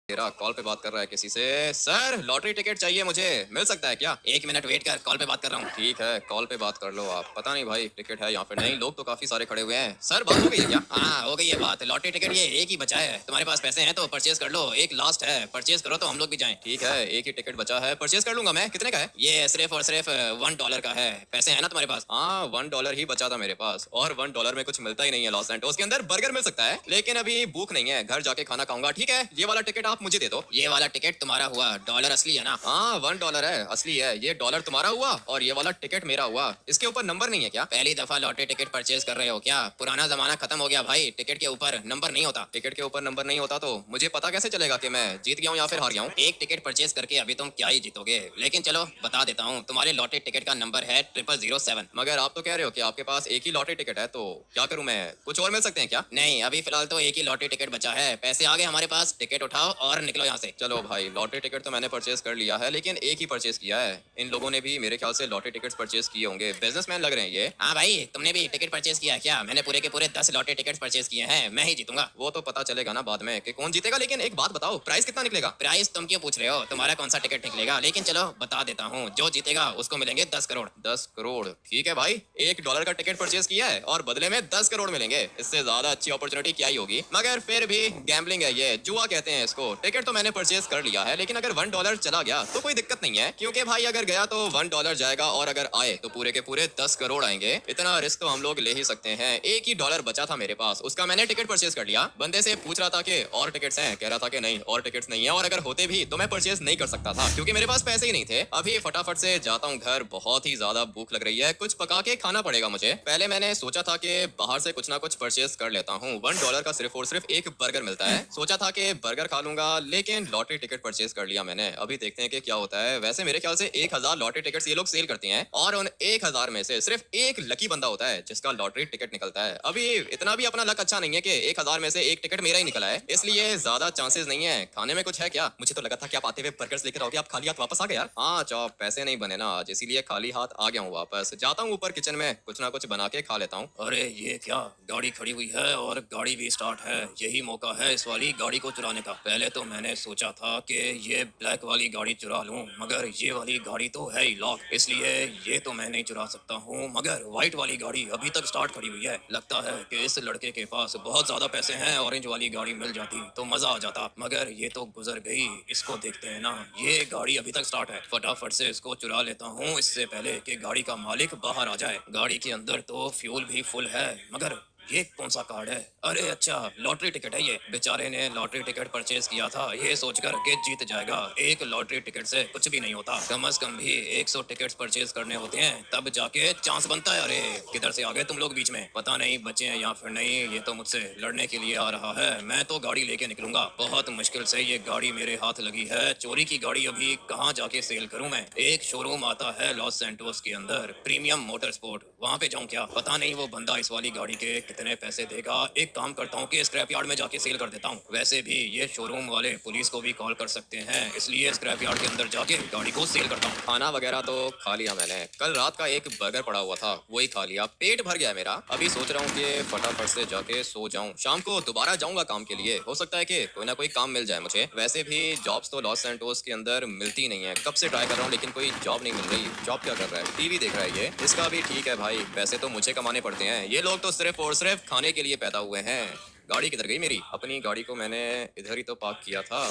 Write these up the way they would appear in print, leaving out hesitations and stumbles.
तेरा कॉल पे बात कर रहा है किसी से। सर लॉटरी टिकट चाहिए मुझे, मिल सकता है क्या? 1 मिनट वेट कर, कॉल पे बात कर रहा हूँ। ठीक है कॉल पे बात कर लो आप। पता नहीं भाई टिकट है यहाँ पे नहीं, लोग तो काफी सारे खड़े हुए हैं। सर बात हो गई है क्या? हाँ हो गई है बात। लॉटरी टिकट ये एक ही बचा है, तुम्हारे पास पैसे हैं तो परचेज कर लो। एक लास्ट है, परचेज करो तो हम लोग भी जाएं। ठीक है एक ही टिकट बचा है, परचेज कर लूंगा मैं। कितने का है? ये सिर्फ और सिर्फ $1 का है। पैसे है ना तुम्हारे पास? हाँ $1 ही बचा था मेरे पास, और $1 में कुछ मिलता ही नहीं है लॉस सैंटोस के अंदर। बर्गर मिल सकता है लेकिन अभी भूख नहीं है, घर जाके खाना खाऊंगा। ठीक है ये वाला टिकट आप मुझे दे दो। ये वाला टिकट तुम्हारा हुआ, डॉलर असली है ना? हाँ $1 है, असली है। ये डॉलर तुम्हारा हुआ और ये वाला टिकट मेरा हुआ। इसके ऊपर नंबर नहीं है क्या? पहली दफा लॉटरी टिकट परचेज कर रहे हो क्या? पुराना जमाना खत्म हो गया भाई, टिकट के ऊपर नंबर नहीं होता। टिकट के ऊपर नंबर नहीं होता तो मुझे पता कैसे चलेगा कि मैं जीत गया हूँ या फिर हार गया हूँ? एक टिकट परचेज करके अभी तुम क्या ही जीतोगे, लेकिन चलो बता देता हूँ। तुम्हारे लॉटरी टिकट का नंबर है 0007। मगर आप तो कह रहे हो कि आपके पास एक ही लॉटरी टिकट है, तो क्या करूँ मैं? कुछ और मिल सकते हैं क्या? नहीं, अभी फिलहाल तो एक ही लॉटरी टिकट बचा है। पैसे आ गए हमारे पास, टिकट उठाओ और निकलो यहाँ से। चलो भाई लॉटरी टिकट तो मैंने परचेज कर लिया है, लेकिन एक ही परचेज किया है। इन लोगों ने भी मेरे ख्याल से लॉटरी टिकट्स परचेज किए होंगे, बिजनेसमैन लग रहे हैं ये। हाँ भाई, तुमने भी टिकट परचेज किया है क्या? मैंने पूरे के पूरे 10 लॉटरी टिकट परचेज किए हैं, मैं ही जीतूंगा। वो तो पता चलेगा ना बाद में कि कौन जीतेगा, लेकिन एक बात बताओ प्राइस कितना निकलेगा? प्राइस तुम क्यों पूछ रहे हो? तुम्हारा कौन सा टिकट निकलेगा? लेकिन चलो बता देता हूँ, जो जीतेगा उसको मिलेंगे 10 करोड़। 10 करोड़? ठीक है भाई, $1 का टिकट परचेज किया है और बदले में 10 करोड़ मिलेंगे। इससे ज्यादा अच्छी अपॉर्चुनिटी क्या ही होगी? मगर फिर भी गैम्बलिंग है ये, जुआ कहते हैं इसको। टिकट तो मैंने परचेज कर लिया है, लेकिन अगर $1 चला गया तो कोई दिक्कत नहीं है, क्योंकि भाई अगर गया तो $1 जाएगा और अगर आए तो पूरे के पूरे 10 करोड़ आएंगे। इतना रिस्क तो हम लोग ले ही सकते हैं। एक ही डॉलर बचा था मेरे पास, उसका मैंने टिकट परचेज कर लिया। बंदे से पूछ रहा था कि और टिकट्स हैं, कह रहा था कि नहीं और टिकट्स नहीं है, और अगर होते भी तो मैं परचेज नहीं कर सकता था क्योंकि मेरे पास पैसे ही नहीं थे। अभी फटाफट से जाता हूँ घर, बहुत ही ज्यादा भूख लग रही है, कुछ पका के खाना पड़ेगा मुझे। पहले मैंने सोचा था कि बाहर से कुछ ना कुछ परचेज कर लेता हूँ। $1 का सिर्फ और सिर्फ एक बर्गर मिलता है, सोचा था कि बर्गर खा लूंगा, लेकिन लॉटरी टिकट परचेज कर लिया मैंने। अभी देखते हैं कि क्या होता है। वैसे मेरे ख्याल से 1000 लॉटरी टिकट्स ये लोग सेल करते हैं, और उन 1000 में से सिर्फ एक लकी बंदा होता है जिसका लॉटरी टिकट निकलता है। अभी इतना भी अपना लक अच्छा नहीं है कि 1000 में से एक टिकट मेरा ही निकला है, इसलिए ज्यादा चांसेस नहीं है। खाने में कुछ है क्या? मुझे तो लगा था कि आप आते हुए बर्गर्स लेकर आओगे, आप खाली हाथ वापस आ गए यार। हाँ चौप, पैसे नहीं बने ना आज, इसीलिए खाली हाथ आ गया हूँ वापस। जाता हूँ ऊपर किचन में, कुछ ना कुछ बना के खा लेता हूँ। अरे ये क्या, गाड़ी खड़ी हुई है और गाड़ी भी स्टार्ट है। यही मौका है इस वाली गाड़ी को चुराने का। पहले तो मैंने सोचा था कि ये ब्लैक वाली गाड़ी चुरा लूं, मगर ये वाली गाड़ी तो है ही लॉक, इसलिए ये तो मैं नहीं चुरा सकता हूँ। मगर व्हाइट वाली गाड़ी अभी तक स्टार्ट खड़ी हुई है। लगता है कि इस लड़के के पास बहुत ज्यादा पैसे हैं, ऑरेंज वाली गाड़ी मिल जाती तो मजा आ जाता, मगर ये तो गुजर गई। इसको देखते हैं ना, ये गाड़ी अभी तक स्टार्ट है। फटाफट से इसको चुरा लेता हूँ इससे पहले कि गाड़ी का मालिक बाहर आ जाए। गाड़ी के अंदर तो फ्यूल भी फुल है, मगर ये कौन सा कार्ड है? अरे अच्छा, लॉटरी टिकट है ये। बेचारे ने लॉटरी टिकट परचेज किया था ये सोचकर के जीत जाएगा। एक लॉटरी टिकट से कुछ भी नहीं होता, कम से कम भी 100 टिकट्स परचेज करने होते हैं, तब जाके चांस बनता है। अरे किधर से आ गए तुम लोग बीच में? पता नहीं बचे हैं या फिर नहीं। ये तो मुझसे लड़ने के लिए आ रहा है। मैं तो गाड़ी लेके निकलूंगा, बहुत मुश्किल से ये गाड़ी मेरे हाथ लगी है। चोरी की गाड़ी अभी कहाँ जाके सेल करूँ मैं? एक शोरूम आता है लॉस सैंटोस के अंदर, प्रीमियम मोटर स्पोर्ट, वहाँ पे जाऊँ क्या? पता नहीं वो बंदा इस वाली गाड़ी के कितने पैसे देगा। एक काम करता हूँ कि स्क्रैप यार्ड में जाके सेल कर देता हूँ। वैसे भी ये शोरूम वाले पुलिस को भी कॉल कर सकते हैं, इसलिए स्क्रैप यार्ड के अंदर जाके गाड़ी को सेल करता हूँ। खाना वगैरह तो खा लिया मैंने, कल रात का एक बर्गर पड़ा हुआ था वही खा लिया, पेट भर गया मेरा। अभी सोच रहा हूँ कि फटाफट से जाके सो जाऊं, शाम को दोबारा जाऊंगा काम के लिए। हो सकता है कि कोई ना कोई काम मिल जाए मुझे। वैसे भी जॉब्स तो लॉस सैंटोस के अंदर मिलती नहीं है, कब से ट्राई कर रहा हूँ लेकिन कोई जॉब नहीं मिल रही। जॉब क्या कर रहा है? टीवी देख रहा है ये। इसका भी ठीक है भाई, पैसे तो मुझे कमाने पड़ते हैं, ये लोग तो सिर्फ और सिर्फ खाने के लिए पैदा हुए हैं। गाड़ी किधर गई मेरी? अपनी गाड़ी को मैंने इधर ही तो पार्क किया था,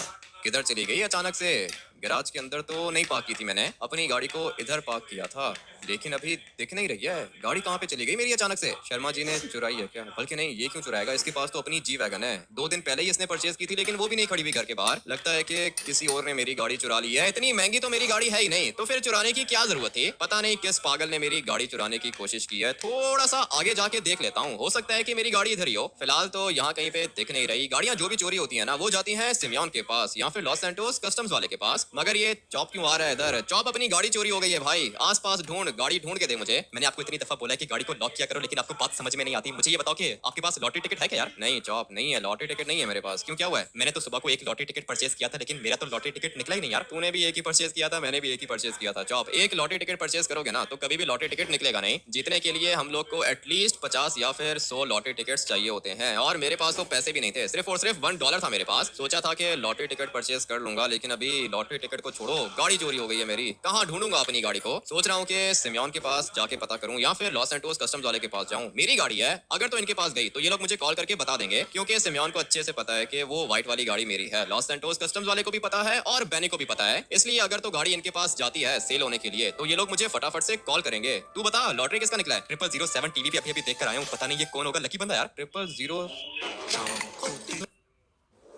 किधर चली गई अचानक से? गैराज के अंदर तो नहीं पार्क की थी मैंने, अपनी गाड़ी को इधर पार्क किया था, लेकिन अभी दिख नहीं रही है। गाड़ी कहाँ पे चली गई मेरी अचानक से? शर्मा जी ने चुराई है क्या? बल्कि नहीं, ये क्यों चुराएगा, इसके पास तो अपनी जी वैगन है। 2 दिन पहले ही इसने परचेज की थी, लेकिन वो भी नहीं खड़ी हुई घर के बाहर। लगता है कि किसी और ने मेरी गाड़ी चुरा ली है। इतनी महंगी तो मेरी गाड़ी है ही नहीं, तो फिर चुराने की क्या जरूरत थी? पता नहीं किस पागल ने मेरी गाड़ी चुराने की कोशिश की है। थोड़ा सा आगे जाके देख लेता हूँ, हो सकता है कि मेरी गाड़ी इधर ही हो। फिलहाल तो यहाँ कहीं पे दिख नहीं रही। गाड़ियां जो भी चोरी होती है ना, वो जाती है सिमियॉन के पास या फिर लॉस सैंटोस कस्टम्स वाले के पास। पास, मगर ये चॉप क्यों आ रहा है इधर? चॉप, अपनी गाड़ी चोरी हो गई है भाई, आसपास ढूंढ, गाड़ी ढूंढ के दे मुझे। मैंने आपको इतनी दफा बोला है कि गाड़ी को लॉक किया करो, लेकिन आपको बात समझ में नहीं आती। मुझे ये बताओ कि आपके पास लॉटरी टिकट है क्या यार? नहीं चॉप, नहीं है, लॉटरी टिकट नहीं है मेरे पास। क्यों, क्या हुआ है? मैंने तो सुबह को एक लॉटरी टिकट परचेज किया था, लेकिन मेरा तो लॉटरी टिकट निकला ही नहीं यार। तूने भी एक ही परचेज किया था, मैंने भी एक ही परचेज किया था। चॉप, एक लॉटरी टिकट परचेज करोगे ना तो कभी भी लॉटरी टिकट निकलेगा नहीं। जीतने के लिए हम लोग को एटलीस्ट 50 या फिर 100 लॉटरी टिकट्स चाहिए होते हैं, और मेरे पास तो पैसे भी नहीं थे, सिर्फ और सिर्फ $1 था मेरे पास। सोचा था कि लॉटरी टिकट परचेज कर लूंगा, लेकिन अभी लॉटरी टिकट को छोड़ो, गाड़ी चोरी हो गई है मेरी। कहाँ ढूंढूंगा अपनी गाड़ी को? सोच रहा हूँ कि सिमियोन के पास जाके पता करूं या फिर लॉस सैंटोस कस्टम्स वाले के पास जाऊं। मेरी गाड़ी है, अगर तो इनके पास गई तो ये लोग मुझे कॉल करके बता देंगे, क्योंकि सिमियोन को अच्छे से पता है कि वो व्हाइट वाली गाड़ी मेरी है। लॉस सैंटोस कस्टम्स वाले को भी पता है और बेनी को भी पता है, इसलिए अगर तो गाड़ी इनके पास जाती है सेल होने के लिए तो ये लोग मुझे फटाफट से कॉल करेंगे। तू बता, लॉटरी किसका निकला है? 0007 टीवी पे अभी देख कर आया हूँ, पता नहीं ये कौन होगा, लकी बंदा यार। 000।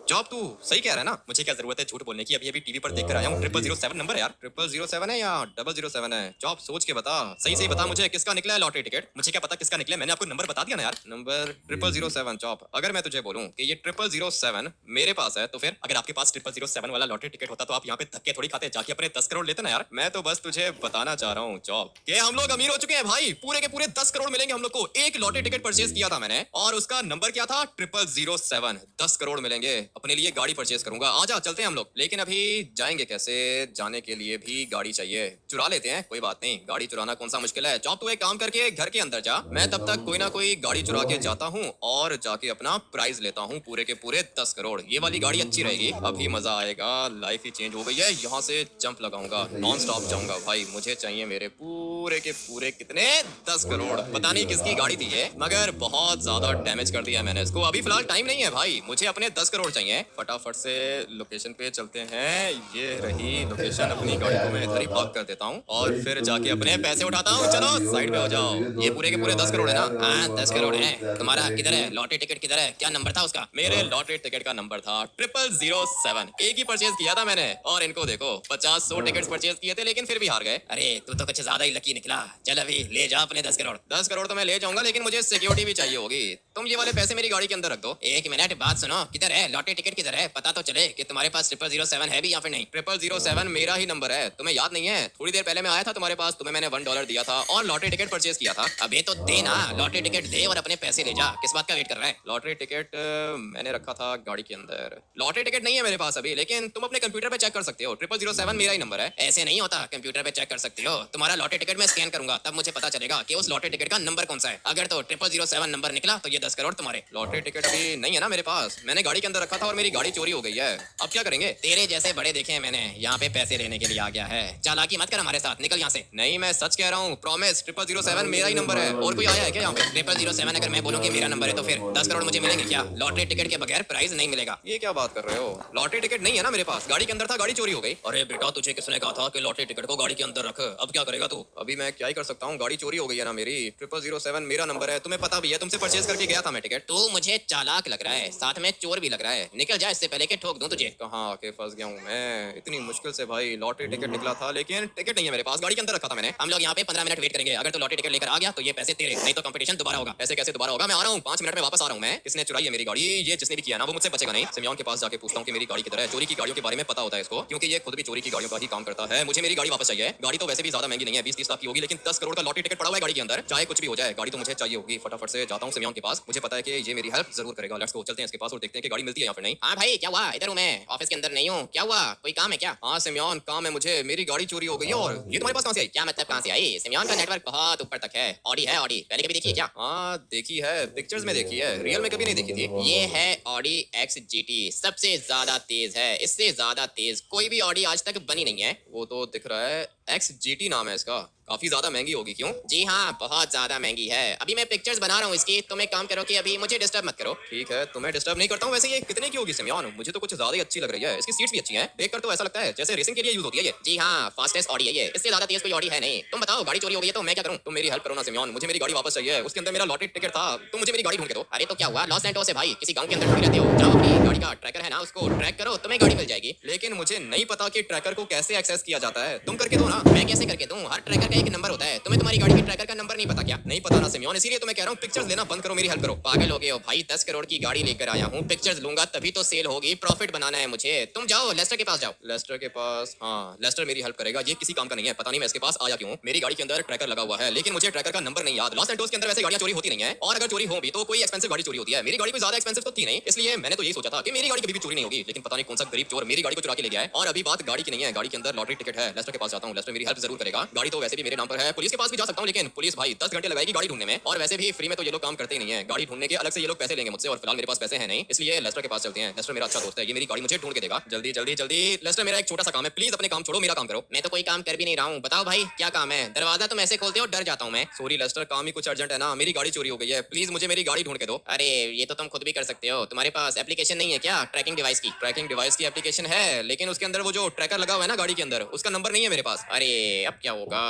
जॉब, तू सही कह रहा है ना? मुझे क्या जरूरत है झूठ बोलने की, अभी अभी टीवी पर देख कर आया हूँ। 0007 नंबर है यार। 0007 है या 007 है? जॉब, सोच के बता, सही सही बता मुझे, किसका निकला है लॉटरी टिकट? मुझे क्या पता किसका निकला है, मैंने आपको नंबर बता दिया ना यार। नंबर 0007। जॉब, अगर मैं तुझे बोलूं कि ये 0007 मेरे पास है, तो फिर अगर आपके पास 0007 वाला लॉटरी टिकट होता तो आप यहाँ पे धक्के थोड़ी खाते, जाके अपने 10 करोड़ लेते ना यार। मैं तो बस तुझे बताना चाह रहा हूँ जॉब, कि हम लोग अमीर हो चुके हैं भाई, पूरे के पूरे 10 करोड़ मिलेंगे हम लोग को। एक लॉटरी टिकट परचेज किया था मैंने, और उसका नंबर क्या था? 0007। 10 करोड़ मिलेंगे, अपने लिए गाड़ी परचेज करूंगा। आजा चलते हैं हम लोग, लेकिन अभी जाएंगे कैसे? जाने के लिए भी गाड़ी चाहिए, चुरा लेते हैं, कोई बात नहीं, गाड़ी चुराना कौन सा मुश्किल है। जॉब, तू एक काम करके घर के अंदर जा, मैं तब तक कोई ना कोई गाड़ी चुरा के जाता हूँ और जाके अपना प्राइज लेता हूँ, पूरे के पूरे 10 करोड़। ये वाली गाड़ी अच्छी रहेगी, अभी मजा आएगा, लाइफ ही चेंज हो गई है। यहाँ से जंप लगाऊंगा, नॉन स्टॉप जाऊंगा भाई। मुझे चाहिए मेरे पूरे के पूरे कितने? 10 करोड़। पता नहीं किसकी गाड़ी थी ये, मगर बहुत ज्यादा डैमेज कर दिया मैंने इसको। अभी फिलहाल टाइम नहीं है भाई, मुझे अपने 10 करोड़ चाहिए। फटाफट से लोकेशन पे चलते हैं, ये रही लोकेशन। अपनी गाड़ी को मैं इधर ही पार्क कर देता हूँ और फिर जाके अपने पैसे उठाता हूँ। चलो साइड पे हो जाओ। ये पूरे के पूरे 10 करोड़ है ना? हाँ 10 करोड़ है। तुम्हारा किधर है लॉटरी टिकट, किधर है? क्या नंबर था उसका? मेरे लॉटरी टिकट का नंबर था 0007। एक ही परचेज किया था मैंने, और इनको देखो 50-100 टिकट परचेज किए थे, लेकिन फिर भी हार गए। अरे तू तो कुछ ज्यादा ही लकी निकला। चल अभी ले जा अपने 10 करोड़। 10 करोड़ तो मैं ले जाऊंगा, लेकिन मुझे सिक्योरिटी भी चाहिए होगी। तुम ये वाले पैसे मेरी गाड़ी के अंदर रख दो। एक मिनट, बात सुनो, किधर है लॉटरी टिकट, किधर है? पता तो चले कि तुम्हारे पास 0007 है भी या फिर नहीं। 0007 मेरा ही नंबर है, तुम्हें याद नहीं है? थोड़ी देर पहले मैं आया था तुम्हारे पास, तुम्हें मैंने $1 दिया था और लॉटरी टिकट परचेज किया था। अबे तो दे ना, लॉटरी टिकट दे और अपने पैसे ले जा। किस बात का वेट कर रहा है? लॉटरी टिकट मैंने रखा था गाड़ी के अंदर। लॉटरी टिकट नहीं है मेरे पास अभी, लेकिन तुम अपने कंप्यूटर पे चेक कर सकते हो। 0007 मेरा ही नंबर है। ऐसे नहीं होता, कंप्यूटर पे चेक कर सकते हो। तुम्हारा लॉटरी टिकट मैं स्कैन करूंगा, तब मुझे पता चलेगा कि उस लॉटरी टिकट का नंबर कौन सा है। अगर तो 0007 नंबर निकला तो ये 10 करोड़ तुम्हारे। लॉटरी टिकट अभी नहीं है ना मेरे पास, मैंने गाड़ी के अंदर रखा था और मेरी गाड़ी चोरी हो गई है। अब क्या करेंगे? तेरे जैसे बड़े देखे हैं मैंने, यहाँ पे पैसे लेने के लिए आ गया है। चालाकी मत कर हमारे साथ, निकल यहाँ से। नहीं मैं सच कह रहा हूँ, प्रॉमिस। 0007 मेरा ही नंबर है। और कोई आया है क्या यहाँ पे? 0007 अगर मैं बोलूँ कि मेरा नंबर है तो फिर 10 करोड़ मुझे मिलेंगे क्या? लॉटरी टिकट के बगैर प्राइज नहीं मिलेगा। ये क्या बात कर रहे हो? लॉटरी टिकट नहीं है ना मेरे पास, गाड़ी के अंदर था, गाड़ी चोरी हो गई। अरे बेटा तुझे किसने कहा था कि लॉटरी टिकट को गाड़ी के अंदर रख? अब क्या करेगा तू? अभी मैं क्या ही कर सकता हूँ, गाड़ी चोरी हो गई है ना मेरी। 0007 मेरा नंबर है, तुम्हें पता भी है, तुमसे परचेज करके गया था मैं टिकट। तू मुझे चालाक लग रहा है, साथ में चोर भी लग रहा है। निकल जा इससे पहले कि ठोक दूं तुझे। कहाँ आके फंस गया हूँ मैं, इतनी मुश्किल से भाई लॉटरी टिकट निकला था, लेकिन टिकट नहीं है मेरे पास, गाड़ी के अंदर रखा था मैंने। हम लोग यहाँ पे 15 मिनट वेट करेंगे, अगर तो लॉटरी टिकट लेकर आ गया तो ये पैसे तेरे, नहीं तो कंपटीशन दोबारा होगा। ऐसे कैसे दोबारा होगा? मैं आ रहा हूँ 5 मिनट में वापस आ रहा हूँ मैं। किसने चुराई है मेरी गाड़ी? ये जिसने भी किया ना वो मुझसे बचेगा नहीं। सिमियोन के पास जाके पूछता हूँ कि मेरी गाड़ी किधर है। चोरी की गाड़ियों के बारे में पता होता है इसको, क्योंकि ये खुद भी चोरी की गाड़ियों का ही काम करता है। मुझे मेरी गाड़ी वापस चाहिए। गाड़ी तो वैसे भी ज्यादा महंगी नहीं है, 20-30 लाख की होगी, लेकिन 10 करोड़ का लॉटरी टिकट पड़ा हुआ है गाड़ी के अंदर। चाहे कुछ भी हो जाए, गाड़ी तो मुझे चाहिए होगी। फटाफट से जाता हूँ सिमियोन के पास, मुझे पता है कि ये मेरी हेल्प जरूर करेगा। लेट्स गो, चलते हैं इसके पास और देखते हैं कि गाड़ी मिलती है या फिर नहीं। हाँ भाई क्या हुआ? इधर हूँ मैं, ऑफिस के अंदर नहीं हूँ। क्या हुआ, कोई काम है क्या? हाँ सिमियोन काम है मुझे, मेरी गाड़ी चोरी हो गई है। और ये तुम्हारे पास कहाँ से आई? क्या मतलब कहाँ से आई? सिमियोन का नेटवर्क बहुत ऊपर तक है। ऑडी है, ऑडी पहले कभी देखी है क्या? हाँ देखी है, पिक्चर्स में देखी है, रियल में कभी नहीं देखी थी। ये है ऑडी XGT, सबसे ज्यादा तेज है, इससे ज्यादा तेज कोई भी ऑडी आज तक बनी नहीं है। वो तो दिख रहा है, XGT नाम है इसका। काफी ज्यादा महंगी होगी क्यों? जी हाँ बहुत ज्यादा महंगी है। अभी मैं पिक्चर्स बना रहा हूँ इसकी, तुम एक काम करो कि अभी मुझे डिस्टर्ब मत करो। ठीक है तुम्हें डिस्टर्ब नहीं करता हूँ। वैसे ये कितने की होगी सिमियोन? मुझे तो कुछ ज्यादा ही अच्छी लग रही है, इसकी सीट्स भी अच्छी हैं, देखकर तो ऐसा लगता है जैसे रेसिंग के लिए यूज होती है ये। जी हाँ फास्टेस्ट ऑडी है ये, इससे ज्यादा तेज कोई ऑडी है नहीं। तुम बताओ गाड़ी चोरी हो गई है तो मैं क्या करूँ? तुम मेरी हेल्प करो ना सिमियोन, मुझे मेरी गाड़ी वापस चाहिए। उसके अंदर मेरा लॉटरी टिकट था, तुम मुझे मेरी गाड़ी ढूंढ के दो। अरे तो क्या हुआ, लॉस सैंटोस है भाई, किसी गाँव के अंदर ढूंढ रहते हो, जाओ अपनी गाड़ी का ट्रैकर है ना उसको ट्रैक करो, तुम्हें गाड़ी मिल जाएगी। लेकिन मुझे नहीं पता कि ट्रैकर को कैसे एक्सेस किया जाता है, तुम करके दो ना। क्या? मैं कैसे करके दूं? हर ट्रैकर का एक नंबर होता है। तुम्हें तुम्हारी गाड़ी के ट्रैकर का नंबर नहीं पता क्या? नहीं पता ना सिमियोन, इसीलिए तो मैं कह रहा हूँ पिक्चर्स लेना बंद करो, मेरी हेल्प करो। पागल हो गए हो भाई, 10 करोड़ की गाड़ी लेकर आया हूँ, पिक्चर्स लूंगा तभी तो सेल होगी, प्रॉफिट बनाना है मुझे। तुम जाओ लेस्टर के पास जाओ। लेस्टर के पास? हाँ, लेस्टर मेरी हेल्प करेगा, ये किसी काम का नहीं है। पता नहीं मैं इसके पास आया क्यों। मेरी गाड़ी के अंदर ट्रैकर लगा हुआ है, लेकिन मुझे ट्रैकर का नंबर नहीं याद। लॉस एंटोस के अंदर वैसे गाड़ियां चोरी होती नहीं है, और अगर चोरी हो भी तो कोई एक्सपेंसिव गाड़ी चोरी होती है। मेरी गाड़ी कोई ज्यादा एक्सपेंसिव तो थी नहीं, इसलिए मैंने तो यही सोचा था कि मेरी गाड़ी कभी भी चोरी नहीं होगी। लेकिन पता नहीं कौन सा गरीब चोर मेरी गाड़ी को चुरा के ले गया है। और अभी बात गाड़ी की नहीं है, गाड़ी के अंदर लॉटरी टिकट है। लेस्टर के पास जाता हूँ, लेस्टर मेरी हेल्प जरूर करेगा। गाड़ी तो वैसे भी मेरे नाम पर है, पुलिस के पास भी जा सकता हूँ, लेकिन पुलिस भाई 10 घंटे लगाएगी गाड़ी ढूंढने में, और वैसे भी फ्री में तो ये लोग काम करते ही नहीं है। गाड़ी ढूंढने के अलग से ये लोग पैसे लेंगे मुझसे, और फिलहाल मेरे पास पैसे हैं नहीं, इसलिए लेस्टर के पास चलते हैं। लेस्टर मेरा अच्छा दोस्त है, ये मेरी गाड़ी मुझे ढूंढ के देगा। जल्दी जल्दी जल्दी लेस्टर, मेरा एक छोटा सा काम है, प्लीज अपने काम छोड़ो, मेरा काम करो। मैं तो कोई काम कर भी नहीं रहा हूँ, बताओ भाई क्या काम है? दरवाजा तुम ऐसे खोलते हो, डर जाता हूँ मैं। सॉरी लेस्टर, काम ही कुछ अर्जेंट है ना, मेरी गाड़ी चोरी हो गई है, प्लीज मुझे मेरी गाड़ी ढूंढ के दो। अरे ये तो तुम खुद भी कर सकते हो, तुम्हारे पास एप्लीकेशन नहीं है क्या ट्रैकिंग डिवाइस की? ट्रैकिंग डिवाइस की एप्लीकेशन है, लेकिन उसके अंदर वो जो ट्रैकर लगा हुआ है ना गाड़ी के अंदर, उसका नंबर नहीं है मेरे पास। अरे अब क्या होगा?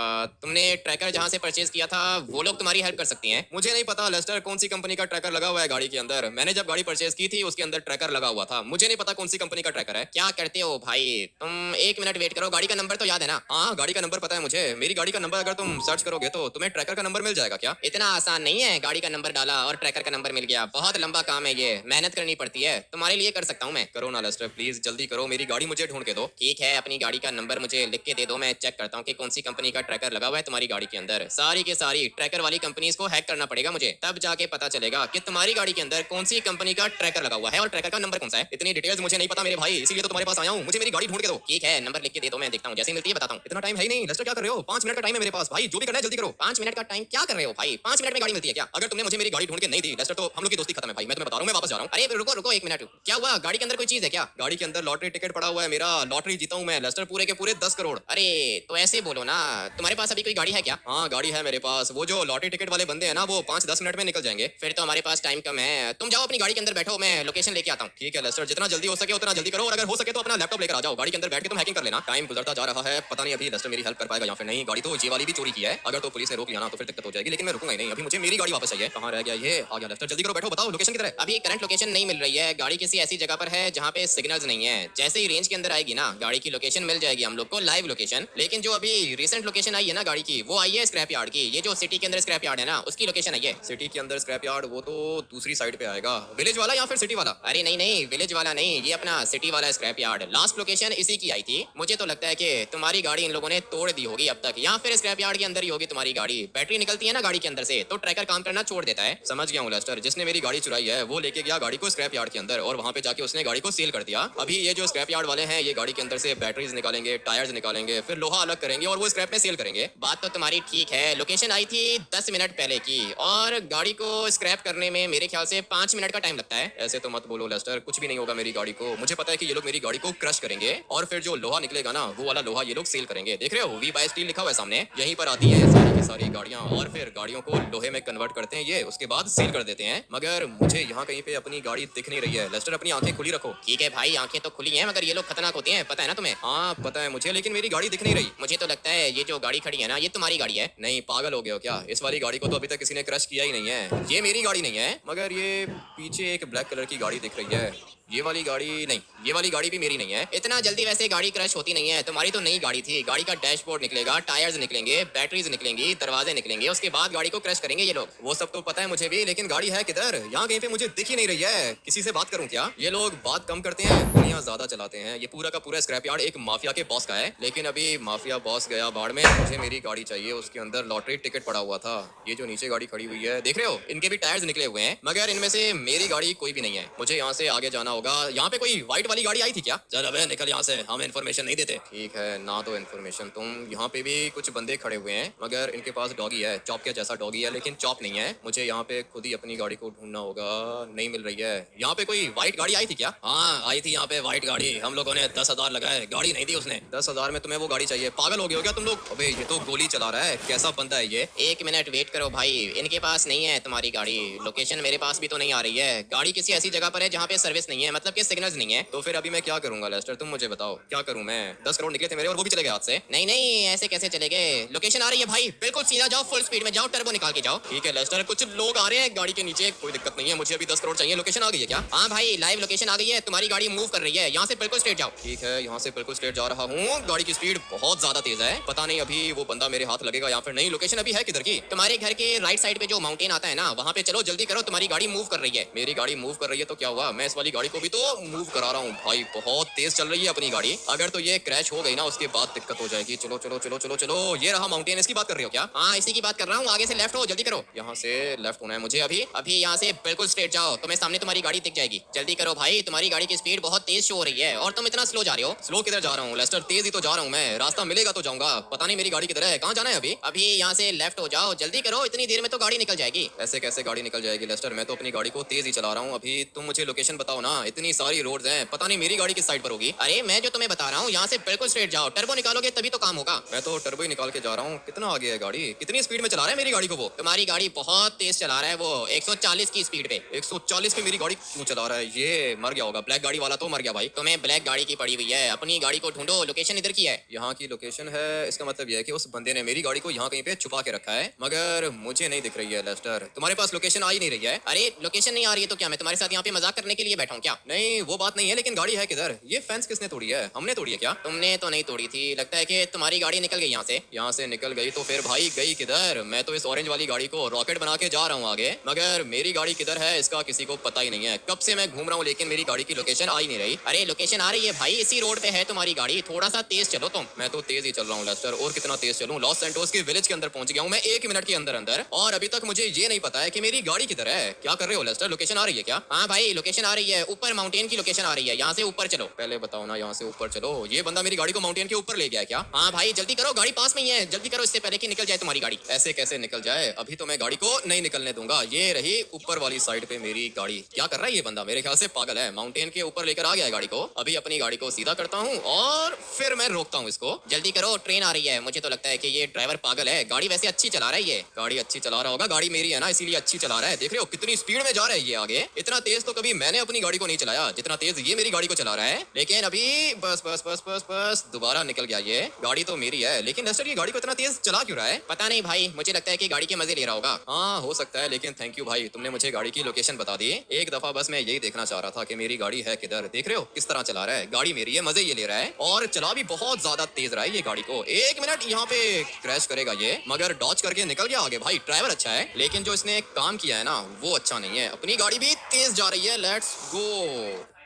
तुमने ट्रैकर जहाँ से परचेज किया था वो लोग तुम्हारी हेल्प कर सकती हैं। मुझे नहीं पता लेस्टर कौन सी कंपनी का ट्रैकर लगा हुआ है गाड़ी के अंदर। मैंने जब गाड़ी परचेज की थी उसके अंदर ट्रैकर लगा हुआ था, मुझे नहीं पता कौन सी कंपनी का ट्रैकर है। क्या करते हो भाई तुम? 1 मिनट वेट करो, गाड़ी का नंबर तो याद है ना? हाँ गाड़ी का नंबर पता है मुझे, मेरी गाड़ी का नंबर अगर तुम सर्च करोगे तो तुम्हें ट्रैकर का नंबर मिल जाएगा क्या? इतना आसान नहीं है, गाड़ी का नंबर डाला और ट्रैकर का नंबर मिल गया, बहुत लंबा काम है ये, मेहनत करनी पड़ती है। तुम्हारे लिए कर सकता हूँ मैं। करो ना लेस्टर, प्लीज जल्दी करो, मेरी गाड़ी मुझे ढूंढ के दो। ठीक है, अपनी गाड़ी का नंबर मुझे लिख के दे दो, मैं चेक करता हूँ कि कौन सी कंपनी का ट्रैकर लगा हुआ है तुम्हारी गाड़ी के अंदर। सारी की सारी ट्रैकर वाली कंपनीज को हैक करना पड़ेगा मुझे, तब जाके पता चलेगा कि तुम्हारी गाड़ी के अंदर कौन सी कंपनी का ट्रैकर लगा हुआ है और ट्रैकर का नंबर कौन सा है। इतनी डिटेल्स मुझे नहीं पता मेरे भाई, इसीलिए तो तुम्हारे पास आया हूँ, मुझे मेरी गाड़ी ढूंढ के दो। ठीक है, नंबर लिख के दे दो, मैं देखता हूँ, जैसे मिलती है बताता हूँ। इतना टाइम है ही नहीं लेस्टर, क्या कर रहे हो? 5 मिनट का टाइम है मेरे पास भाई, जो भी करना है जल्दी करो। 5 मिनट का टाइम क्या कर रहे हो भाई? 5 मिनट में गाड़ी मिलती है क्या? अगर तुमने मुझे मेरी गाड़ी ढूंढ के नहीं दी लेस्टर तो हम लोग की दोस्ती खत्म है भाई, मैं तुम्हें बता रहा हूँ, मैं वापस जा रहा हूँ। अरे रुको रुको 1 मिनट, क्या हुआ? गाड़ी के अंदर कोई चीज है क्या? गाड़ी के अंदर लॉटरी टिकट पड़ा हुआ है मेरा, लॉटरी जीता हूँ मैं लेस्टर, पूरे के पूरे 10 करोड़। अरे तो ऐसे बोलो ना, तुम्हारे पास अभी कोई गाड़ी है क्या? हाँ गाड़ी है मेरे पास, वो जो लॉटरी टिकट वाले बंदे हैं ना वो 5-10 मिनट में निकल जाएंगे। फिर तो हमारे पास टाइम कम है, तुम जाओ अपनी गाड़ी के अंदर बैठो, मैं लोकेशन लेके आता हूँ। ठीक है लेस्टर, जितना जल्दी हो सके उतना जल्दी करो, और अगर हो सके तो अपना लैपटॉप लेकर आ जाओ, गाड़ी के अंदर बैठ के तुम हैकिंग कर लेना। टाइम गुजरता जा रहा है, पता नहीं अभी लेस्टर मेरी हेल्प कर पाएगा या फिर नहीं। गाड़ी तो ये वाली भी चोरी की है, अगर तो पुलिस ने रोक लिया ना तो फिर दिक्कत हो जाएगी, लेकिन मैं रुकूंगा ही नहीं, अभी मुझे मेरी गाड़ी वापस चाहिए। कहाँ रह गया ये? आ गया लेस्टर, जल्दी करो, बैठो, बताओ लोकेशन किधर है? अभी करंट लोकेशन नहीं मिल रही है, गाड़ी किसी ऐसी जगह पर है जहाँ पे सिग्नल्स नहीं है। जैसे ही रेंज के अंदर आएगी ना गाड़ी की लोकेशन मिल जाएगी हम लोग को, लाइव लोकेशन। लेकिन जो अभी रिसेंट लोकेशन आई है ना गाड़ी की, वो आई है स्क्रैप यार्ड की। ये जो सिटी के अंदर स्क्रैप यार्ड है ना उसकी लोकेशन है ये। सिटी के अंदर स्क्रैप यार्ड, वो तो दूसरी साइड पे आएगा। विलेज वाला या फिर सिटी वाला? अरे नहीं नहीं, विलेज वाला नहीं, ये अपना सिटी वाला स्क्रैप यार्ड। लास्ट लोकेशन इसी की आई थी। मुझे तो लगता है कि तुम्हारी गाड़ी इन लोगों ने तोड़ दी होगी अब तक, या फिर स्क्रैप यार्ड के अंदर ही होगी तुम्हारी गाड़ी। बैटरी निकलती है ना गाड़ी के अंदर से तो ट्रैकर काम करना छोड़ देता है। समझ गया हूँ लेस्टर, जिसने मेरी गाड़ी चुराई है वो लेके गया गाड़ी को स्क्रैप यार्ड के अंदर, और वहाँ पे जाके उसने गाड़ी को सेल कर दिया। अभी ये जो स्क्रैप यार्ड वाले हैं ये गाड़ी के अंदर से बैटरीज निकालेंगे, टायर्स निकालेंगे, फिर लोहा अलग करेंगे और वो स्क्रैप में सेल करेंगे। बात तो तुम्हारी ठीक है, लोकेशन आई थी 10 मिनट पहले की, और गाड़ी को स्क्रैप करने में मेरे ख्याल से 5 मिनट का टाइम लगता है। ऐसे तो मत बोलो लेस्टर, कुछ भी नहीं होगा मेरी गाड़ी को। मुझे पता है कि ये लोग मेरी गाड़ी को क्रश करेंगे, और फिर जो लोहा निकलेगा ना वो वाला लोहा ये लोग सेल करेंगे। देख रहे हो वी बाय स्टील लिखा हुआ है सामने, यहीं पर आती है सारी की सारी गाड़ियां, और फिर गाड़ियों को लोहे में कन्वर्ट करते हैं ये, उसके बाद सेल कर देते हैं। मगर मुझे यहाँ कहीं पे अपनी गाड़ी दिख नहीं रही है लेस्टर, अपनी आंखें खुली रखो। ठीक है भाई, आंखें तो खुली हैं, मगर ये लोग खतरनाक होते हैं, पता है ना तुम्हें? हाँ पता है मुझे, लेकिन मेरी गाड़ी दिख नहीं रही। मुझे तो लगता है ये जो गाड़ी खड़ी है ना ये तुम्हारी गाड़ी है। नहीं पागल हो गए हो क्या? इस वाली गाड़ी को तो अभी तक किसी ने क्रश किया ही नहीं है, ये मेरी गाड़ी नहीं है। मगर ये पीछे एक ब्लैक कलर की गाड़ी दिख रही है, ये वाली गाड़ी नहीं, ये वाली गाड़ी भी मेरी नहीं है। इतना जल्दी वैसे गाड़ी क्रश होती नहीं है, तुम्हारी तो नई गाड़ी थी। गाड़ी का डैशबोर्ड निकलेगा, टायर्स निकलेंगे, बैटरीज निकलेंगी, दरवाजे निकलेंगे, उसके बाद गाड़ी को क्रश करेंगे ये लोग। वो सब तो पता है मुझे भी, लेकिन गाड़ी है किधर? यहाँ कहीं पे मुझे दिख ही नहीं रही है। किसी से बात करूं क्या? ये लोग बात कम करते हैं, दुनिया ज्यादा चलाते हैं। ये पूरा का पूरा स्क्रैप यार्ड एक माफिया के बॉस का है, लेकिन अभी माफिया बॉस गया बाढ़ में, मुझे मेरी गाड़ी चाहिए। उसके अंदर लॉटरी टिकट पड़ा हुआ था। ये जो नीचे गाड़ी खड़ी हुई है देख रहे हो, इनके भी टायर्स निकले हुए हैं, मगर इनमें से मेरी गाड़ी कोई भी नहीं है। मुझे यहाँ से आगे जाना होगा। यहाँ पे कोई व्हाइट वाली गाड़ी आई थी क्या? चल अबे निकल यहाँ से, हम इन्फॉर्मेशन नहीं देते। ठीक है ना, तो इन्फॉर्मेशन तुम। यहाँ पे भी कुछ बंदे खड़े हुए हैं, मगर इनके पास डॉगी है, चॉप के जैसा डॉगी है, लेकिन चॉप नहीं है। मुझे यहाँ पे खुद ही अपनी गाड़ी को ढूंढना होगा, नहीं मिल रही है। यहाँ पे कोई व्हाइट गाड़ी आई थी क्या? हाँ आई थी यहाँ पे व्हाइट गाड़ी, हम लोगों ने 10,000 लगाए, गाड़ी नहीं दी उसने। 10,000 में तुम्हें वो गाड़ी चाहिए? पागल हो गए हो क्या तुम लोग? अबे ये तो गोली चला रहा है, कैसा बंदा है ये? 1 मिनट वेट करो भाई, इनके पास नहीं है तुम्हारी गाड़ी, लोकेशन मेरे पास भी तो नहीं आ रही है। गाड़ी किसी ऐसी जगह पर है जहाँ पे सर्विस नहीं है। है, मतलब कि सिग्नल्स नहीं है। तो फिर अभी मैं क्या करूंगा लेस्टर, तुम मुझे बताओ क्या करूं मैं? 10 करोड़ निकले थे मेरे और वो भी चले गए हाथ से। नहीं नहीं, ऐसे कैसे चले गए? लोकेशन आ रही है भाई, बिल्कुल सीधा जाओ, फुल स्पीड में जाओ, टर्बो निकाल के जाओ। ठीक है लेस्टर, कुछ लोग आ रहे हैं गाड़ी के नीचे, कोई दिक्कत नहीं है, मुझे अभी 10 करोड़ चाहिए। लोकेशन आ गई है क्या? हाँ भाई, लाइव लोकेशन आ गई है, तुम्हारी गाड़ी मूव कर रही है, यहाँ से बिल्कुल स्ट्रेट जाओ। ठीक है, यहाँ से बिल्कुल स्ट्रेट जा रहा हूँ। गाड़ी की स्पीड बहुत ज्यादा तेज है, पता नहीं अभी वो बंदा मेरे हाथ लगेगा या फिर नहीं। लोकेशन अभी है किधर की? तुम्हारे घर के राइट साइड पे जो माउंटेन आता है ना, वहाँ पे चलो, जल्दी करो, तुम्हारी गाड़ी मूव कर रही है। मेरी गाड़ी मूव कर रही है तो क्या हुआ, मैं इस वाली गाड़ी को भी तो मूव करा रहा हूँ भाई। बहुत तेज चल रही है अपनी गाड़ी, अगर तो ये क्रैश हो गई ना उसके बाद दिक्कत हो जाएगी। चलो चलो चलो चलो चलो, ये रहा माउंटेन, इसकी बात कर रही हो क्या? हाँ इसी की बात कर रहा हूँ, आगे से लेफ्ट हो, जल्दी करो। यहाँ से लेफ्ट होना है मुझे अभी। अभी यहाँ से बिल्कुल स्ट्रेट जाओ, तुम्हें सामने तुम्हारी गाड़ी दिख जाएगी। जल्दी करो भाई, तुम्हारी गाड़ी की स्पीड बहुत तेज शो हो रही है और तुम इतना स्लो जा रहे हो। स्लो किधर जा रहा हूँ लेस्टर, तेज ही तो जा रहा हूँ मैं, रास्ता मिलेगा तो जाऊंगा। पता नहीं मेरी गाड़ी किधर है, कहाँ जाना है अभी? अभी यहाँ से लेफ्ट हो जाओ, जल्दी करो, इतनी देर में तो गाड़ी निकल जाएगी। ऐसे कैसे गाड़ी निकल जाएगी लेस्टर, मैं तो अपनी गाड़ी को तेज ही चला रहा हूँ। अभी तुम मुझे लोकेशन बताओ ना, इतनी सारी रोड्स हैं, पता नहीं मेरी गाड़ी किस साइड पर होगी। अरे मैं जो तुम्हें बता रहा हूँ, यहाँ से बिल्कुल स्ट्रेट जाओ, टर्बो निकालोगे तभी तो काम होगा। मैं तो टर्बो ही निकाल के जा रहा हूँ। कितना आगे है गाड़ी, कितनी स्पीड में चला रहा है मेरी गाड़ी को वो? तुम्हारी गाड़ी बहुत तेज चला रहा है वो, 140 की स्पीड पे। 140 पे मेरी गाड़ी क्यों चला रहा है? ये मर गया होगा, ब्लैक गाड़ी वाला तो मर गया भाई। तुम्हें ब्लैक गाड़ी की पड़ी हुई है, अपनी गाड़ी को ढूंढो, लोकेशन इधर की है। यहाँ की लोकेशन है, इसका मतलब यह है कि उस बंदे ने मेरी गाड़ी को यहाँ कहीं पे छुपा के रखा है, मगर मुझे नहीं दिख रही है लेस्टर। तुम्हारे पास लोकेशन आ ही नहीं रही है? अरे लोकेशन नहीं आ रही है तो क्या मैं तुम्हारे साथ यहाँ पे मजाक करने के लिए बैठा हूँ क्या? नहीं वो बात नहीं है, लेकिन गाड़ी है किधर? ये फेंस किसने तोड़ी है? हमने तोड़ी है क्या? तुमने तो नहीं तोड़ी थी, लगता है कि तुम्हारी गाड़ी निकल गई यहाँ से। यहाँ से निकल गई तो फिर भाई गई किधर? मैं तो इस ऑरेंज वाली गाड़ी को रॉकेट बना के जा रहा हूँ आगे, मगर मेरी गाड़ी किधर है इसका किसी को पता ही नहीं है। कब से मैं घूम रहा हूँ लेकिन मेरी गाड़ी की लोकेशन आ ही नहीं रही। अरे लोकेशन आ रही है भाई, इसी रोड पे है तुम्हारी गाड़ी, थोड़ा सा तेज चलो तुम। मैं तो तेज ही चल रहा हूँ लेस्टर, और कितना तेज चलूं? लॉस सैंटोस के विलेज के अंदर पहुंच गया हूँ मैं 1 मिनट के अंदर अंदर, और अभी तक मुझे ये नहीं पता है कि मेरी गाड़ी किधर है। क्या कर रहे हो लेस्टर, लोकेशन आ रही है क्या? हाँ भाई लोकेशन आ रही है, ऊपर माउंटेन की लोकेशन आ रही है, यहाँ से ऊपर चलो। पहले बताओ ना, यहाँ से ऊपर चलो। ये बंदा मेरी गाड़ी को माउंटेन के ऊपर ले गया क्या? हाँ भाई जल्दी करो, गाड़ी पास में ही है, जल्दी करो इससे पहले कि निकल जाए तुम्हारी गाड़ी। ऐसे कैसे निकल जाए, अभी तो मैं गाड़ी को नहीं निकलने दूंगा। ये रही ऊपर वाली साइड पे मेरी गाड़ी। क्या कर रहा है ये बंदा, मेरे ख्याल से पागल है, माउंटेन के ऊपर लेकर आ गया है गाड़ी को। अभी अपनी गाड़ी को सीधा करता हूँ और फिर मैं रोकता हूँ इसको। जल्दी करो, ट्रेन आ रही है। मुझे तो लगता है कि ये ड्राइवर पागल है, गाड़ी वैसे अच्छी चला रहा है, ये गाड़ी अच्छी चला रहा होगा, गाड़ी मेरी है ना इसीलिए अच्छी चला रहा है। देख रहे हो कितनी स्पीड में जा रहा है ये आगे। इतना तेज तो कभी मैंने अपनी गाड़ी को नहीं चलाया जितना तेज ये मेरी गाड़ी को चला रहा है। लेकिन अभी बस बस बस बस बस दोबारा निकल गया। ये गाड़ी तो मेरी है, लेकिन लेस्टर ये गाड़ी को इतना तेज चला क्यों रहा है? पता नहीं भाई, मुझे लगता है कि गाड़ी के मजे ले रहा होगा। हाँ हो सकता है, लेकिन थैंक यू भाई, तुमने मुझे गाड़ी की लोकेशन बता दी। एक दफा बस मैं यही देखना चाह रहा था कि मेरी गाड़ी है किधर। देख रहे हो किस तरह चला रहा है, गाड़ी मेरी है, मजे ये ले रहा है, और चला भी बहुत ज्यादा तेज रहा है ये गाड़ी को। 1 मिनट यहाँ पे क्रैश करेगा ये, मगर डॉज करके निकल गया आगे। भाई ड्राइवर अच्छा है, लेकिन जो इसने काम किया है ना वो अच्छा नहीं है। अपनी गाड़ी भी तेज जा रही है, लेट्स गो।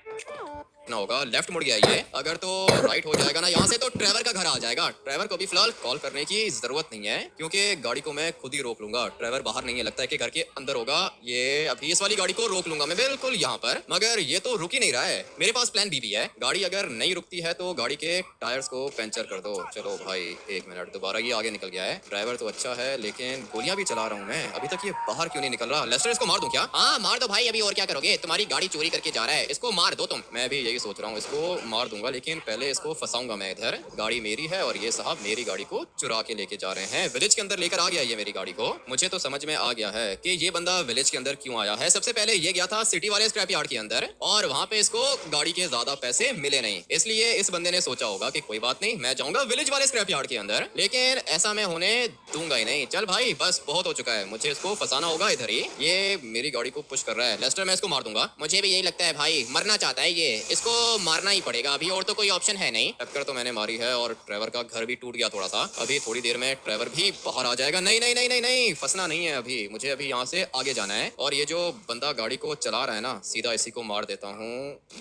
ना होगा, लेफ्ट मुड़ गया ये, अगर तो राइट हो जाएगा ना यहाँ से तो ड्राइवर का घर आ जाएगा। ड्राइवर को भी फिलहाल कॉल करने की जरूरत नहीं है, क्योंकि गाड़ी को मैं खुद ही रोक लूंगा। ड्राइवर बाहर नहीं है, लगता है कि घर के अंदर होगा। ये अभी इस वाली गाड़ी को रोक लूंगा मैं बिल्कुल यहाँ पर, मगर ये तो रुक ही नहीं रहा है। मेरे पास प्लान बी भी है, गाड़ी अगर नहीं रुकती है तो गाड़ी के टायर्स को पंचर कर दो। चलो भाई 1 मिनट, दोबारा ये आगे निकल गया है। ड्राइवर तो अच्छा है, लेकिन गोलियां भी चला रहा हूँ मैं, अभी तक ये बाहर क्यों नहीं निकल रहा? लेस्टर इसको मार दूं क्या? हाँ मार दो भाई, अभी और क्या करोगे, तुम्हारी गाड़ी चोरी करके जा रहा है, इसको मार दो तुम। मैं भी यही सोच रहा हूँ, इसको मार दूंगा, लेकिन पहले इसको फंसाऊंगा मैं इधर। गाड़ी मेरी है और ये साहब मेरी गाड़ी को चुरा के लेके जा रहे हैं, विलेज के अंदर लेकर आ गया ये मेरी गाड़ी को। मुझे तो समझ में आ गया है कि ये बंदा विलेज के अंदर क्यों आया है। सबसे पहले ये गया था सिटी वाले स्क्रैप यार्ड के अंदर, और वहां पे इसको गाड़ी के ज्यादा पैसे मिले नहीं, इसलिए इस बंदे ने सोचा होगा कि कोई बात नहीं, मैं जाऊंगा विलेज वाले स्क्रैप यार्ड के अंदर। लेकिन ऐसा मैं होने दूंगा ही नहीं। चल भाई बस बहुत हो चुका है, मुझे इसको फंसाना होगा इधर ही। ये मेरी गाड़ी को पुश कर रहा है, लेस्टर मैं इसको मार दूंगा। मुझे भी यही लगता है भाई, मरना चाहता है ये, इसको मारना ही पड़ेगा अभी, और तो कोई ऑप्शन है नहीं। टक्कर तो मैंने मारी है और ड्राइवर का घर भी टूट गया थोड़ा सा। अभी थोड़ी देर में ड्राइवर भी बाहर आ जाएगा। नहीं नहीं नहीं नहीं नहीं, फंसना नहीं है अभी, मुझे अभी यहाँ से आगे जाना है। और ये जो बंदा गाड़ी को चला रहा है ना, सीधा इसी को मार देता हूँ,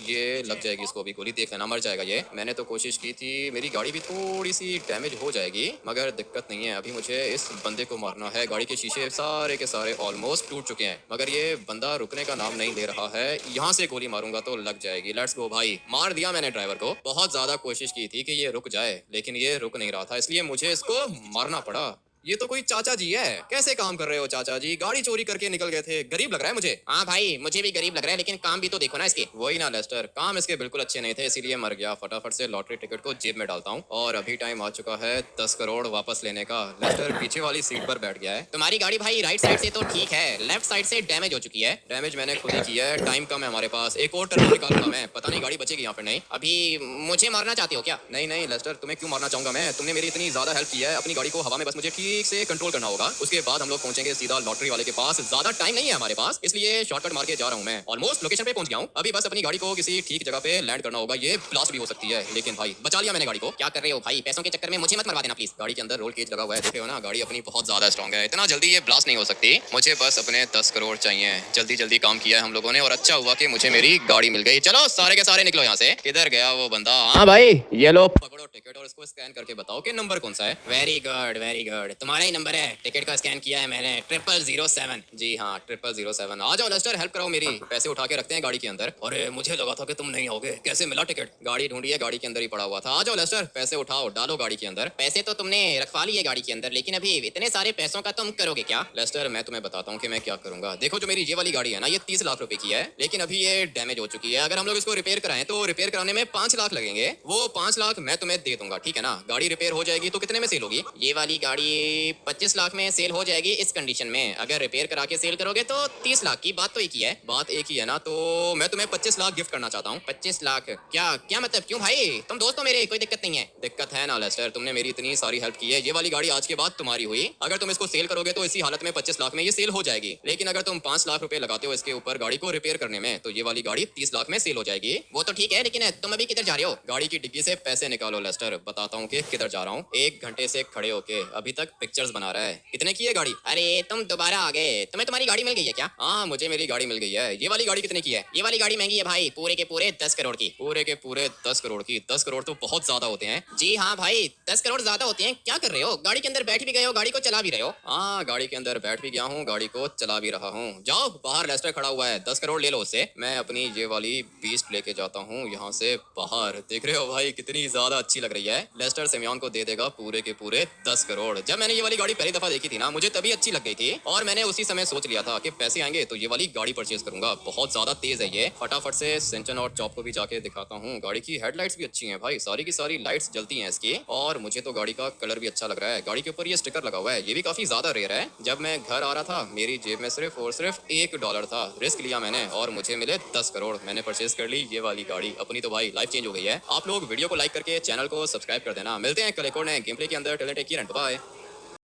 ये लग जाएगी इसको भी गोली, देख लेना मर जाएगा ये। मैंने तो कोशिश की थी, मेरी गाड़ी भी थोड़ी सी डैमेज हो जाएगी, मगर दिक्कत नहीं है। अभी मुझे इस बंदे को मारना है। गाड़ी के शीशे सारे के सारे ऑलमोस्ट टूट चुके हैं, मगर ये बंदा रुकने का नाम नहीं ले रहा है। यहाँ से गोली मारूंगा तो लग जाएगी। लेट्स गो भाई, मार दिया मैंने ड्राइवर को। बहुत ज्यादा कोशिश की थी कि ये रुक जाए, लेकिन ये रुक नहीं रहा था, इसलिए मुझे इसको मारना पड़ा। ये तो कोई चाचा जी है। कैसे काम कर रहे हो चाचा जी? गाड़ी चोरी करके निकल गए थे, गरीब लग रहा है मुझे। हाँ भाई, मुझे भी गरीब लग रहा है, लेकिन काम भी तो देखो ना इसके। वही ना लेस्टर, काम इसके बिल्कुल अच्छे नहीं थे, इसीलिए मर गया। फटाफट से लॉटरी टिकट को जेब में डालता हूँ और अभी टाइम आ चुका है 10 करोड़ वापस लेने का। लेस्टर पीछे वाली सीट पर बैठ गया है। तुम्हारी गाड़ी भाई राइट साइड से तो ठीक है, लेफ्ट साइड से डैमेज हो चुकी है। डैमेज मैंने खुद ही किया है, टाइम कम है हमारे पास, एक और टर्न निकालूंगा मैं। पता नहीं गाड़ी बचेगी यहाँ पर नहीं। अभी मुझे मारना चाहते हो क्या? नहीं नहीं लेस्टर, तुम्हें क्यों मारना चाहूंगा मैं? तुमने मेरी इतनी ज्यादा हेल्प की है, अपनी गाड़ी को हवा में बस मुझे ठीक से कंट्रोल करना होगा। उसके बाद हम लोग पहुंचेंगे सीधा लॉटरी वाले के पास। ज्यादा टाइम नहीं है हमारे पास, इसलिए शॉर्टकट मार के जा रहा हूँ मैं। ऑलमोस्ट लोकेशन पे पहुंच गया हूँ, अभी बस अपनी गाड़ी को किसी ठीक जगह पे लैंड करना होगा। ये ब्लास्ट भी हो सकती है, लेकिन भाई बचा लिया मैंने गाड़ी को। क्या कर रहे हो भाई? पैसों के चक्कर में मुझे मत मरवा देना प्लीज। गाड़ी के अंदर रोल केज लगा हुआ है, देख रहे हो ना? गाड़ी अपनी बहुत ज्यादा स्ट्रॉन्ग है, इतना जल्दी ये ब्लास्ट नहीं हो सकती। मुझे बस अपने 10 करोड़ चाहिए। जल्दी जल्दी काम किया है हम लोगों ने और अच्छा हुआ कि मुझे मेरी गाड़ी मिल गई। चलो सारे के सारे निकलो यहाँ से। किधर गया वो बंदा? हाँ भाई, ये लो पकड़ो टिकट और इसको स्कैन करके बताओ कि नंबर कौन सा है। वेरी गुड वेरी गुड, तुम्हारा ही नंबर है। टिकट का स्कैन किया है मैंने, 0007। जी हाँ 0007। आ जाओ लेस्टर, हेल्प कराओ मेरी। पैसे उठा के रखते हैं गाड़ी के अंदर। अरे मुझे लगा था कि तुम नहीं आओगे, कैसे मिला टिकट? गाड़ी ढूंढी है, गाड़ी के अंदर ही पड़ा हुआ था। आ जाओ लेस्टर, पैसे उठाओ, डालो गाड़ी के अंदर। पैसे तो तुमने रखवा लिए गाड़ी के अंदर, लेकिन अभी इतने सारे पैसों का तुम करोगे क्या? लेस्टर मैं तुम्हें बताता हूँ कि मैं क्या करूंगा। देखो जो मेरी ये वाली गाड़ी है ना, ये 30 लाख रुपए की है, लेकिन अभी ये डैमेज हो चुकी है। अगर हम लोग इसको रिपेयर कराएं तो रिपेयर कराने में 5 लाख लगेंगे। वो 5 लाख मैं तुम्हें दे दूंगा, ठीक है ना? गाड़ी रिपेयर हो जाएगी तो कितने में सेल होगी? ये वाली गाड़ी 25 लाख में सेल हो जाएगी इस कंडीशन में। अगर रिपेयर करा के सेल करोगे तो 30 लाख की। बात तो एक ही है। बात एक ही है ना? तो मैं तुम्हें 25 लाख गिफ्ट करना चाहता हूँ। 25 लाख? क्या क्या मतलब? क्यों भाई, तुम दोस्त हो मेरे, कोई दिक्कत नहीं है। दिक्कत है ना लेस्टर, तुमने मेरी इतनी सारी हेल्प की है। ये वाली गाड़ी आज के बाद तुम्हारी हुई। अगर तुम इसको सेल करोगे तो इसी हालत में 25 लाख में ये सेल हो जाएगी, लेकिन अगर तुम 5 लाख रुपए लगाते हो इसके ऊपर गाड़ी को रिपेयर करने में, तो ये वाली गाड़ी 30 लाख में सेल हो जाएगी। वो तो ठीक है, लेकिन तुम अभी किधर जा रहे हो? गाड़ी की डिग्गी से पैसे निकालो लेस्टर, बताता हूँ कि किधर जा रहा हूँ। 1 घंटे से खड़े होके अभी तक पिक्चर्स बना रहा है। कितने की है गाड़ी? अरे तुम दोबारा आ गए, तुम्हें तुम्हारी गाड़ी मिल गई है क्या? हाँ मुझे मेरी गाड़ी मिल गई है। ये वाली गाड़ी कितने की है? ये वाली गाड़ी महंगी है भाई, पूरे के पूरे 10 करोड़ की। पूरे के पूरे 10 करोड़ की? 10 करोड़ तो बहुत ज्यादा होते हैं। जी हाँ भाई, 10 करोड़ ज्यादा होते हैं। क्या कर रहे हो? गाड़ी के अंदर बैठ भी गए हो, गाड़ी को चला भी रहे हो? हाँ गाड़ी के अंदर बैठ भी गया हूँ, गाड़ी को चला भी रहा हूँ। जाओ बाहर, लेस्टर खड़ा हुआ है, 10 करोड़ ले लो उससे। मैं अपनी ये वाली बीस्ट लेके जाता हूँ यहाँ से बाहर। देख रहे हो भाई कितनी ज्यादा अच्छी लग रही है। लेस्टर सिमियोन को दे देगा पूरे के पूरे 10 करोड़। जब मैंने ये वाली गाड़ी पहली दफा देखी थी ना, मुझे तभी अच्छी लग गई थी और मैंने उसी समय सोच लिया था कि पैसे आएंगे तो ये वाली गाड़ी परचेज करूंगा। बहुत ज्यादा तेज है ये। फटाफट से सिंचन और चॉप को भी जाके दिखाता हूँ। गाड़ी की हेडलाइट्स भी अच्छी हैं भाई, सारी की सारी लाइट्स जलती हैं इसकी। और मुझे तो गाड़ी का कलर भी अच्छा लग रहा है। गाड़ी के ऊपर ये स्टिकर लगा हुआ है, ये भी काफी ज्यादा रेयर है। जब मैं घर आ रहा था मेरी जेब में सिर्फ और सिर्फ $1 था। रिस्क लिया मैंने और मुझे मिले 10 करोड़। मैंने परचेज कर ली ये वाली गाड़ी। अपनी तो भाई लाइफ चेंज हो गई है। आप लोग वीडियो को लाइक करके चैनल को सब्सक्राइब कर देना। मिलते हैं कल एक और नए गेम प्ले के अंदर। Talent, take care and bye.